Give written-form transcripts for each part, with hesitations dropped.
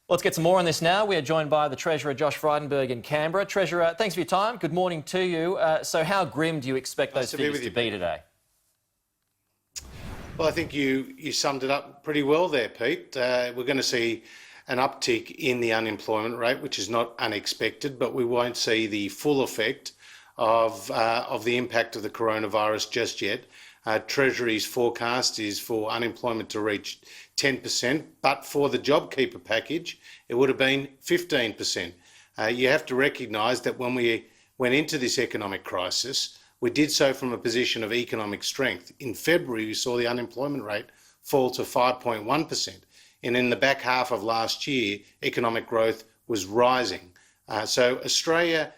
Let's get some more on this now. We are joined by the Treasurer, Josh Frydenberg in Canberra. Treasurer, thanks for your time. Good morning to you. So how grim do you expect those figures to be today? Well, I think you summed it up pretty well there, Pete. We're going to see an uptick in the unemployment rate, which is not unexpected, but we won't see the full effect of the impact of the coronavirus just yet. Treasury's forecast is for unemployment to reach 10%, but for the JobKeeper package, it would have been 15%. You have to recognise that when we went into this economic crisis, we did so from a position of economic strength. In February, we saw the unemployment rate fall to 5.1%. And in the back half of last year, economic growth was rising. So Australia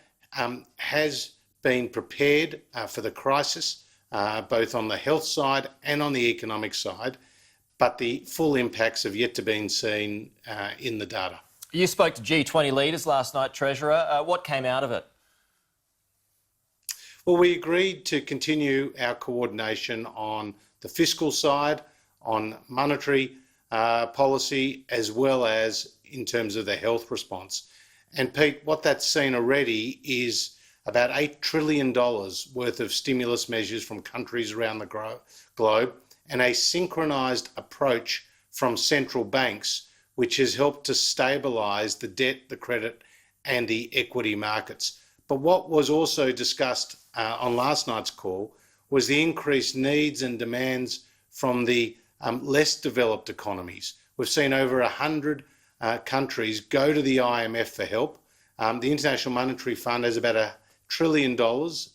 has been prepared for the crisis, both on the health side and on the economic side, but the full impacts have yet to be seen in the data. You spoke to G20 leaders last night, Treasurer. What came out of it? Well, we agreed to continue our coordination on the fiscal side, on monetary policy, as well as in terms of the health response. And Pete, what that's seen already is about $8 trillion worth of stimulus measures from countries around the globe and a synchronised approach from central banks, which has helped to stabilise the debt, the credit and the equity markets. But what was also discussed on last night's call was the increased needs and demands from the less developed economies. We've seen over 100 countries go to the IMF for help. The International Monetary Fund has about $1 trillion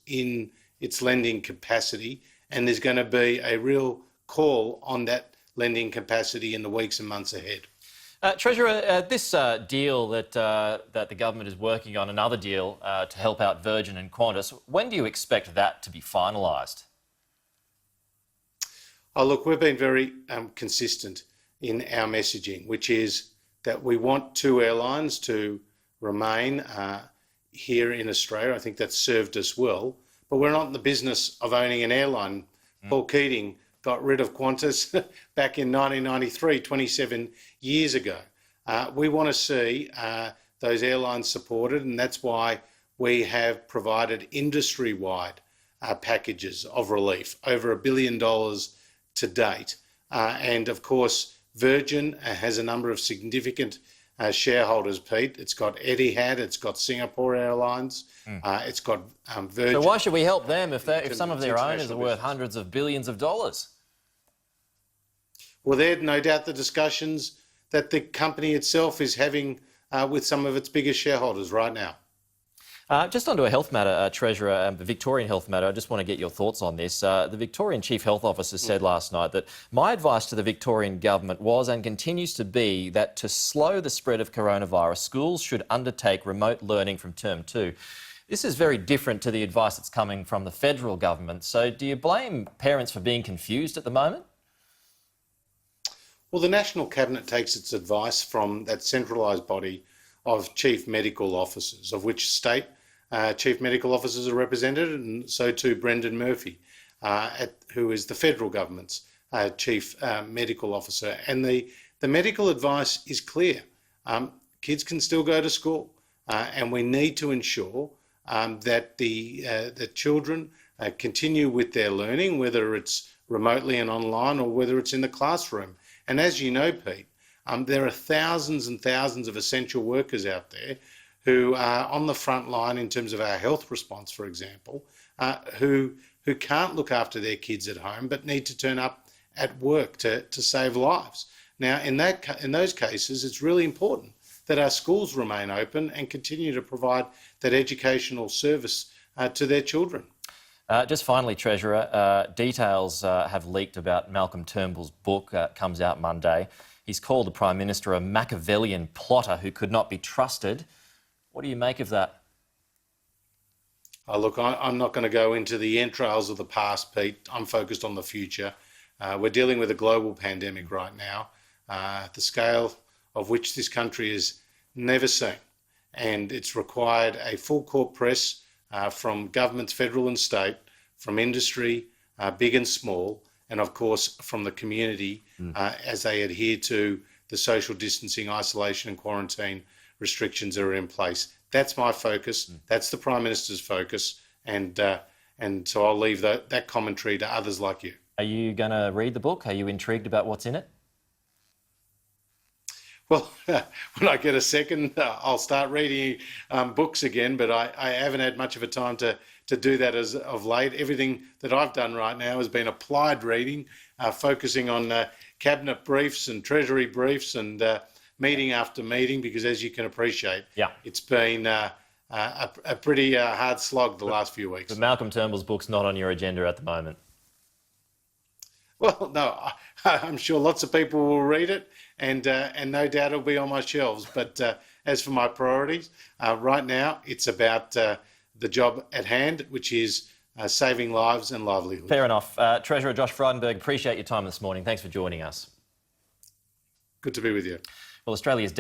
in its lending capacity, and there's going to be a real call on that lending capacity in the weeks and months ahead. Treasurer, this deal that the government is working on, another deal to help out Virgin and Qantas, when do you expect that to be finalised? Oh, look, we've been very consistent in our messaging, which is that we want two airlines to remain here in Australia. I think that's served us well, but we're not in the business of owning an airline. Paul Keating got rid of Qantas back in 1993, 27 years ago. We want to see those airlines supported, and that's why we have provided industry-wide packages of relief, over $1 billion to date. And of course, Virgin has a number of significant shareholders, Pete. It's got Etihad, it's got Singapore Airlines, it's got Virgin. So why should we help them if some of their owners are worth hundreds of billions of dollars? Well, they're no doubt the discussions that the company itself is having with some of its biggest shareholders right now. Just onto a health matter, Treasurer, the Victorian health matter. I just want to get your thoughts on this. The Victorian Chief Health Officer said last night that my advice to the Victorian government was and continues to be that to slow the spread of coronavirus, schools should undertake remote learning from term 2. This is very different to the advice that's coming from the federal government. So do you blame parents for being confused at the moment? Well, the National Cabinet takes its advice from that centralised body of chief medical officers, of which state chief medical officers are represented, and so too Brendan Murphy, who is the federal government's chief medical officer. And the medical advice is clear. Kids can still go to school, and we need to ensure that the children continue with their learning, whether it's remotely and online or whether it's in the classroom. And as you know, Pete, there are thousands and thousands of essential workers out there who are on the front line in terms of our health response, for example, who can't look after their kids at home but need to turn up at work to save lives. Now, in those cases, it's really important that our schools remain open and continue to provide that educational service to their children. Just finally, Treasurer, details have leaked about Malcolm Turnbull's book. Comes out Monday. He's called the Prime Minister a Machiavellian plotter who could not be trusted. What do you make of that? Oh, look, I'm not going to go into the entrails of the past, Pete. I'm focused on the future. We're dealing with a global pandemic right now, the scale of which this country has never seen. And it's required a full court press from governments, federal and state, from industry, big and small, and of course from the community as they adhere to the social distancing, isolation and quarantine restrictions that are in place. That's my focus. That's the Prime Minister's focus. And so I'll leave that commentary to others like you. Are you going to read the book? Are you intrigued about what's in it? Well, when I get a second, I'll start reading books again, but I haven't had much of a time to do that as of late. Everything that I've done right now has been applied reading, focusing on cabinet briefs and treasury briefs and meeting after meeting, because as you can appreciate, it's been a pretty hard slog the last few weeks. But Malcolm Turnbull's book's not on your agenda at the moment. Well, no, I'm sure lots of people will read it, and no doubt it'll be on my shelves. But as for my priorities, right now it's about the job at hand, which is saving lives and livelihoods. Fair enough. Treasurer Josh Frydenberg, appreciate your time this morning. Thanks for joining us. Good to be with you. Well, Australia's